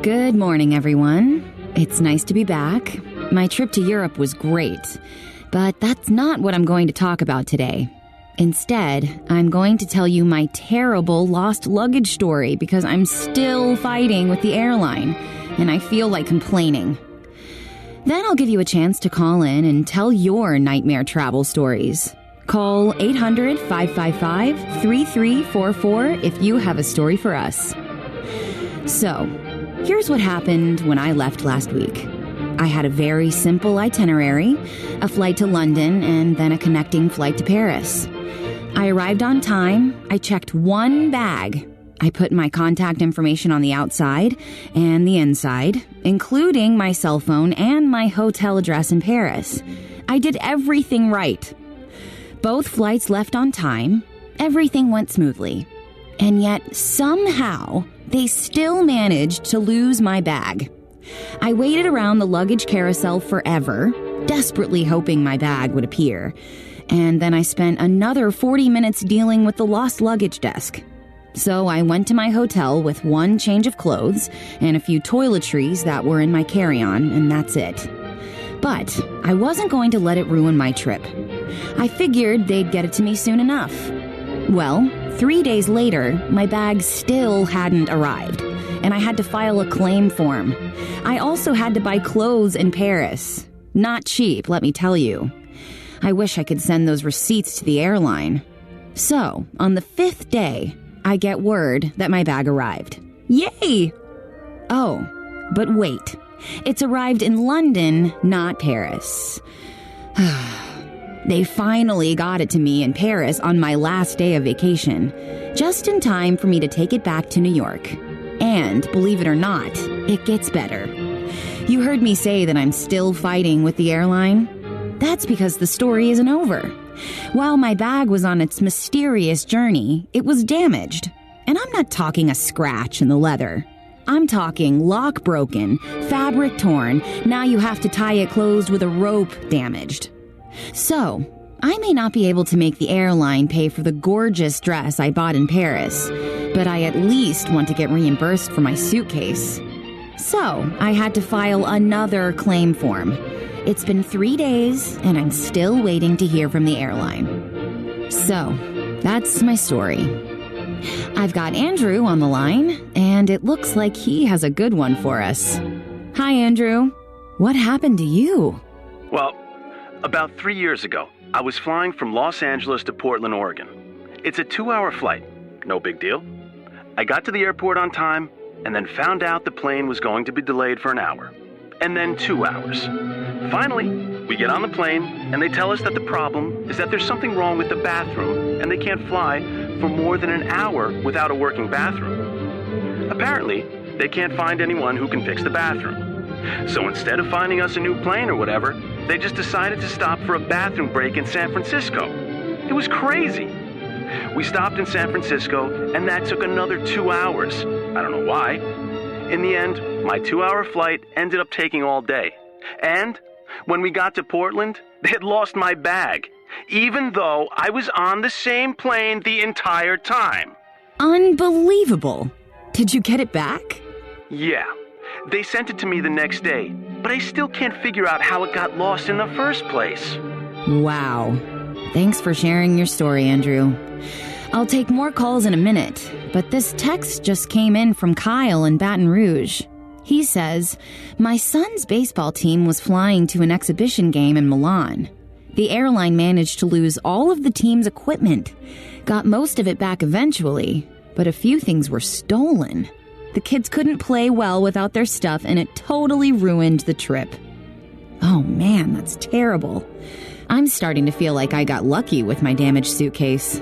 Good morning, everyone. It's nice to be back. My trip to Europe was great, but that's not what I'm going to talk about today. Instead, I'm going to tell you my terrible lost luggage story because I'm still fighting with the airline, and I feel like complaining. Then I'll give you a chance to call in and tell your nightmare travel stories. Call 800-555-3344 if you have a story for us. So, here's what happened when I left last week. I had a very simple itinerary, a flight to London, and then a connecting flight to Paris. I arrived on time, I checked one bag. I put my contact information on the outside and the inside, including my cell phone and my hotel address in Paris. I did everything right. Both flights left on time, everything went smoothly. And yet, somehow, they still managed to lose my bag. I waited around the luggage carousel forever, desperately hoping my bag would appear. And then I spent another 40 minutes dealing with the lost luggage desk. So I went to my hotel with one change of clothes and a few toiletries that were in my carry-on, and that's it. But I wasn't going to let it ruin my trip. I figured they'd get it to me soon enough. Well, 3 days later, my bag still hadn't arrived, and I had to file a claim form. I also had to buy clothes in Paris. Not cheap, let me tell you. I wish I could send those receipts to the airline. So, on the 5th day, I get word that my bag arrived. Yay! Oh, but wait. It's arrived in London, not Paris. They finally got it to me in Paris on my last day of vacation, just in time for me to take it back to New York. And, believe it or not, it gets better. You heard me say that I'm still fighting with the airline? That's because the story isn't over. While my bag was on its mysterious journey, it was damaged. And I'm not talking a scratch in the leather. I'm talking lock broken, fabric torn, now you have to tie it closed with a rope damaged. So, I may not be able to make the airline pay for the gorgeous dress I bought in Paris, but I at least want to get reimbursed for my suitcase. So, I had to file another claim form. It's been 3 days, and I'm still waiting to hear from the airline. So, that's my story. I've got Andrew on the line, and it looks like he has a good one for us. Hi, Andrew. What happened to you? Well, about 3 years ago, I was flying from Los Angeles to Portland, Oregon. It's a 2-hour flight. No big deal. I got to the airport on time, and then found out the plane was going to be delayed for an hour. And then 2 hours. Finally, we get on the plane, and they tell us that the problem is that there's something wrong with the bathroom, and they can't fly for more than an hour without a working bathroom. Apparently, they can't find anyone who can fix the bathroom. So instead of finding us a new plane or whatever, they just decided to stop for a bathroom break in San Francisco. It was crazy. We stopped in San Francisco, and that took another 2 hours. I don't know why. In the end, my 2-hour flight ended up taking all day. And when we got to Portland, they had lost my bag, even though I was on the same plane the entire time. Unbelievable. Did you get it back? Yeah. They sent it to me the next day, but I still can't figure out how it got lost in the first place. Wow. Thanks for sharing your story, Andrew. I'll take more calls in a minute, but this text just came in from Kyle in Baton Rouge. He says, my son's baseball team was flying to an exhibition game in Milan. The airline managed to lose all of the team's equipment, got most of it back eventually, but a few things were stolen. The kids couldn't play well without their stuff, and it totally ruined the trip. Oh man, that's terrible. I'm starting to feel like I got lucky with my damaged suitcase.